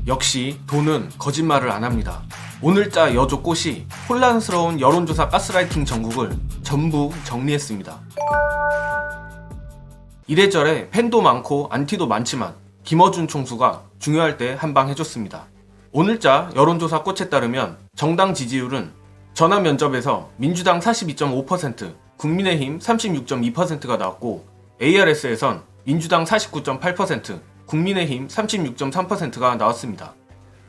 역시 돈은 거짓말을 안 합니다. 오늘자 여조 꽃이 혼란스러운 여론조사 가스라이팅 전국을 전부 정리했습니다. 이래저래 팬도 많고 안티도 많지만 김어준 총수가 중요할 때 한방 해줬습니다. 오늘자 여론조사 꽃에 따르면 정당 지지율은 전화 면접에서 민주당 42.5%, 국민의힘 36.2%가 나왔고 ARS에선 민주당 49.8%, 국민의힘 36.3%가 나왔습니다.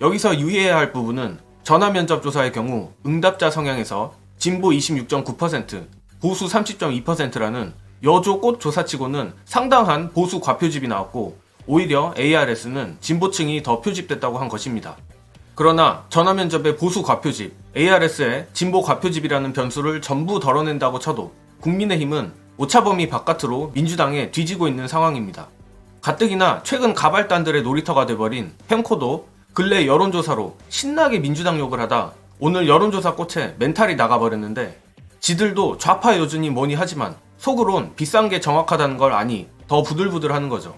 여기서 유의해야 할 부분은 전화 면접 조사의 경우 응답자 성향에서 진보 26.9%, 보수 30.2%라는 여조 꽃 조사치고는 상당한 보수 과표집이 나왔고 오히려 ARS는 진보층이 더 표집됐다고 한 것입니다. 그러나 전화 면접의 보수 과표집, ARS의 진보 과표집이라는 변수를 전부 덜어낸다고 쳐도 국민의힘은 오차범위 바깥으로 민주당에 뒤지고 있는 상황입니다. 가뜩이나 최근 가발단들의 놀이터가 돼버린 펜코도 근래 여론조사로 신나게 민주당 욕을 하다 오늘 여론조사 꽃에 멘탈이 나가버렸는데 지들도 좌파 여준이 뭐니 하지만 속으론 비싼 게 정확하다는 걸 아니 더 부들부들 하는 거죠.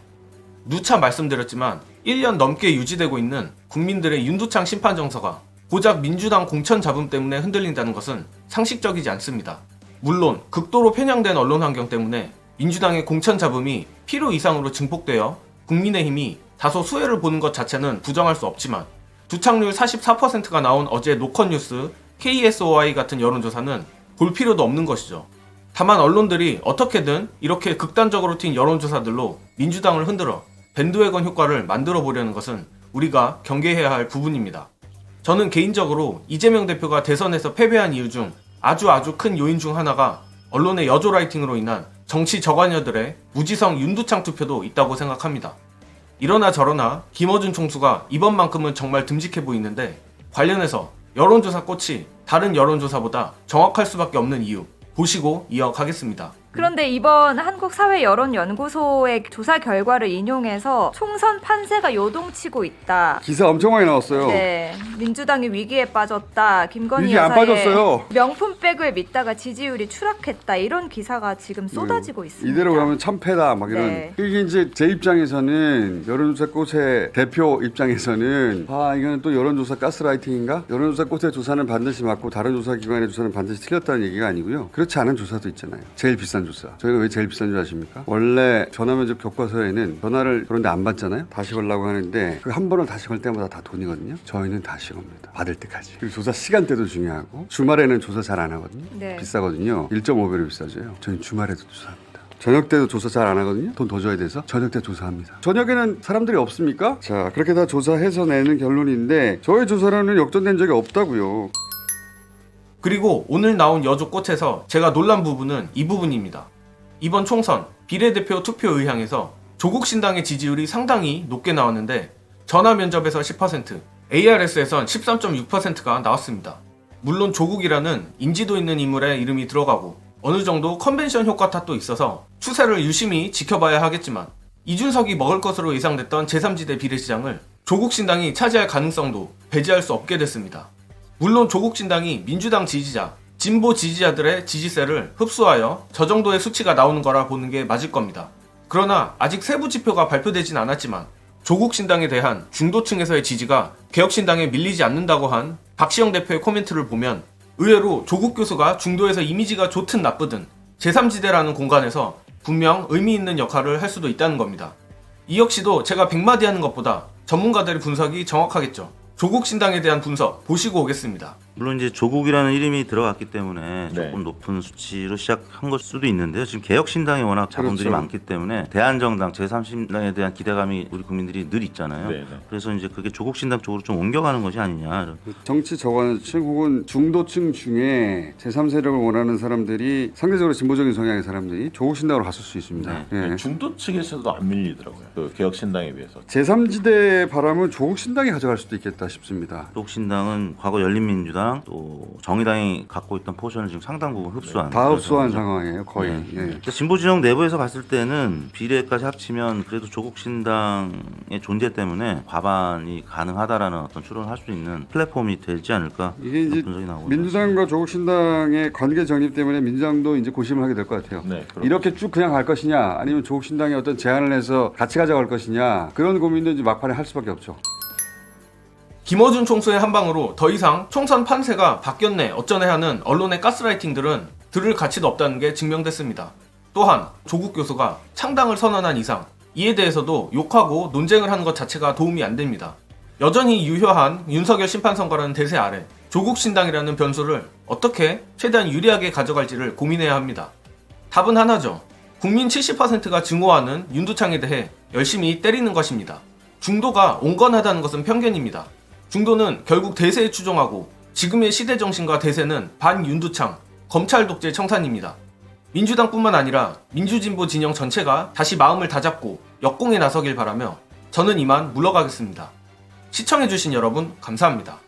누차 말씀드렸지만 1년 넘게 유지되고 있는 국민들의 윤두창 심판 정서가 고작 민주당 공천 잡음 때문에 흔들린다는 것은 상식적이지 않습니다. 물론 극도로 편향된 언론 환경 때문에 민주당의 공천 잡음이 필요 이상으로 증폭되어 국민의힘이 다소 수혜를 보는 것 자체는 부정할 수 없지만 두착률 44%가 나온 어제 노컷뉴스, KSOI 같은 여론조사는 볼 필요도 없는 것이죠. 다만 언론들이 어떻게든 이렇게 극단적으로 튄 여론조사들로 민주당을 흔들어 밴드웨건 효과를 만들어 보려는 것은 우리가 경계해야 할 부분입니다. 저는 개인적으로 이재명 대표가 대선에서 패배한 이유 중 아주 큰 요인 중 하나가 언론의 여조 라이팅으로 인한 정치 저관여들의 무지성 윤두창 투표도 있다고 생각합니다. 이러나 저러나 김어준 총수가 이번만큼은 정말 듬직해 보이는데 관련해서 여론조사 꽃이 다른 여론조사보다 정확할 수밖에 없는 이유 보시고 이어가겠습니다. 그런데 이번 한국사회여론연구소의 조사 결과를 인용해서 총선 판세가 요동치고 있다. 기사 엄청 많이 나왔어요. 네, 민주당이 위기에 빠졌다. 김건희 위기 안 여사의 빠졌어요. 명품백을 믿다가 지지율이 추락했다. 이런 기사가 지금 쏟아지고 있습니다. 이대로 가면 참패다 막 이런. 네. 이게 이제 제 입장에서는 여론조사 꽃의 대표 입장에서는 이거는 또 여론조사 가스라이팅인가? 여론조사 꽃의 조사는 반드시 맞고 다른 조사기관의 조사는 반드시 틀렸다는 얘기가 아니고요. 그렇지 않은 조사도 있잖아요. 제일 비싼 조사. 저희가 왜 제일 비싼 줄 아십니까? 원래 전화면접 교과서에는 전화를 그런데 안 받잖아요. 다시 걸라고 하는데 그 한 번을 다시 걸 때마다 다 돈이거든요. 저희는 다시 겁니다. 받을 때까지. 그리고 조사 시간대도 중요하고 주말에는 조사 잘 안 하거든요. 네. 비싸거든요. 1.5배로 비싸져요. 저희는 주말에도 조사합니다. 저녁 때도 조사 잘 안 하거든요. 돈 더 줘야 돼서 저녁 때 조사합니다. 저녁에는 사람들이 없습니까? 자, 그렇게 다 조사해서 내는 결론인데 저희 조사로는 역전된 적이 없다고요. 그리고 오늘 나온 여조 꽃에서 제가 놀란 부분은 이 부분입니다. 이번 총선 비례대표 투표 의향에서 조국 신당의 지지율이 상당히 높게 나왔는데 전화 면접에서 10%, ARS에선 13.6%가 나왔습니다. 물론 조국이라는 인지도 있는 인물의 이름이 들어가고 어느 정도 컨벤션 효과 탓도 있어서 추세를 유심히 지켜봐야 하겠지만 이준석이 먹을 것으로 예상됐던 제3지대 비례시장을 조국 신당이 차지할 가능성도 배제할 수 없게 됐습니다. 물론 조국 신당이 민주당 지지자, 진보 지지자들의 지지세를 흡수하여 저 정도의 수치가 나오는 거라 보는 게 맞을 겁니다. 그러나 아직 세부 지표가 발표되진 않았지만 조국 신당에 대한 중도층에서의 지지가 개혁신당에 밀리지 않는다고 한 박시영 대표의 코멘트를 보면 의외로 조국 교수가 중도에서 이미지가 좋든 나쁘든 제3지대라는 공간에서 분명 의미 있는 역할을 할 수도 있다는 겁니다. 이 역시도 제가 100마디 하는 것보다 전문가들의 분석이 정확하겠죠. 조국 신당에 대한 분석 보시고 오겠습니다. 물론 이제 조국이라는 이름이 들어갔기 때문에 네. 조금 높은 수치로 시작한 걸 수도 있는데요. 지금 개혁신당이 워낙 자본들이 그렇죠. 많기 때문에 대한정당, 제3신당에 대한 기대감이 우리 국민들이 늘 있잖아요. 네, 네. 그래서 이제 그게 조국신당 쪽으로 좀 옮겨가는 것이 아니냐. 정치 저관층 혹은 중도층 중에 제3세력을 원하는 사람들이 상대적으로 진보적인 성향의 사람들이 조국 신당으로 갔을 수 있습니다. 네. 예. 중도층에서도 안 밀리더라고요. 그 개혁신당에 비해서. 제3지대 바람은 조국 신당이 가져갈 수도 있겠다 싶습니다. 조국신당은 과거 열린민주당 또 정의당이 갖고 있던 포션을 지금 상당 부분 흡수한 다 흡수한 그런 상황이에요, 거의. 네. 예. 그러니까 진보 진영 내부에서 봤을 때는 비례까지 합치면 그래도 조국 신당의 존재 때문에 과반이 가능하다라는 어떤 추론을 할 수 있는 플랫폼이 되지 않을까 이게 이제 분석이 나오고 민주당과 조국 신당의 관계 정립 때문에 민주당도 이제 고심을 하게 될 것 같아요. 네, 이렇게 쭉 그냥 갈 것이냐, 아니면 조국 신당이 어떤 제안을 해서 같이 가져갈 것이냐, 그런 고민도 이제 막판에 할 수밖에 없죠. 김어준 총수의 한방으로 더 이상 총선 판세가 바뀌었네 어쩌네 하는 언론의 가스라이팅들은 들을 가치도 없다는 게 증명됐습니다. 또한 조국 교수가 창당을 선언한 이상 이에 대해서도 욕하고 논쟁을 하는 것 자체가 도움이 안 됩니다. 여전히 유효한 윤석열 심판선거라는 대세 아래 조국 신당이라는 변수를 어떻게 최대한 유리하게 가져갈지를 고민해야 합니다. 답은 하나죠. 국민 70%가 증오하는 윤두창에 대해 열심히 때리는 것입니다. 중도가 온건하다는 것은 편견입니다. 중도는 결국 대세에 추종하고 지금의 시대 정신과 대세는 반윤두창, 검찰 독재 청산입니다. 민주당뿐만 아니라 민주진보 진영 전체가 다시 마음을 다잡고 역공에 나서길 바라며 저는 이만 물러가겠습니다. 시청해주신 여러분 감사합니다.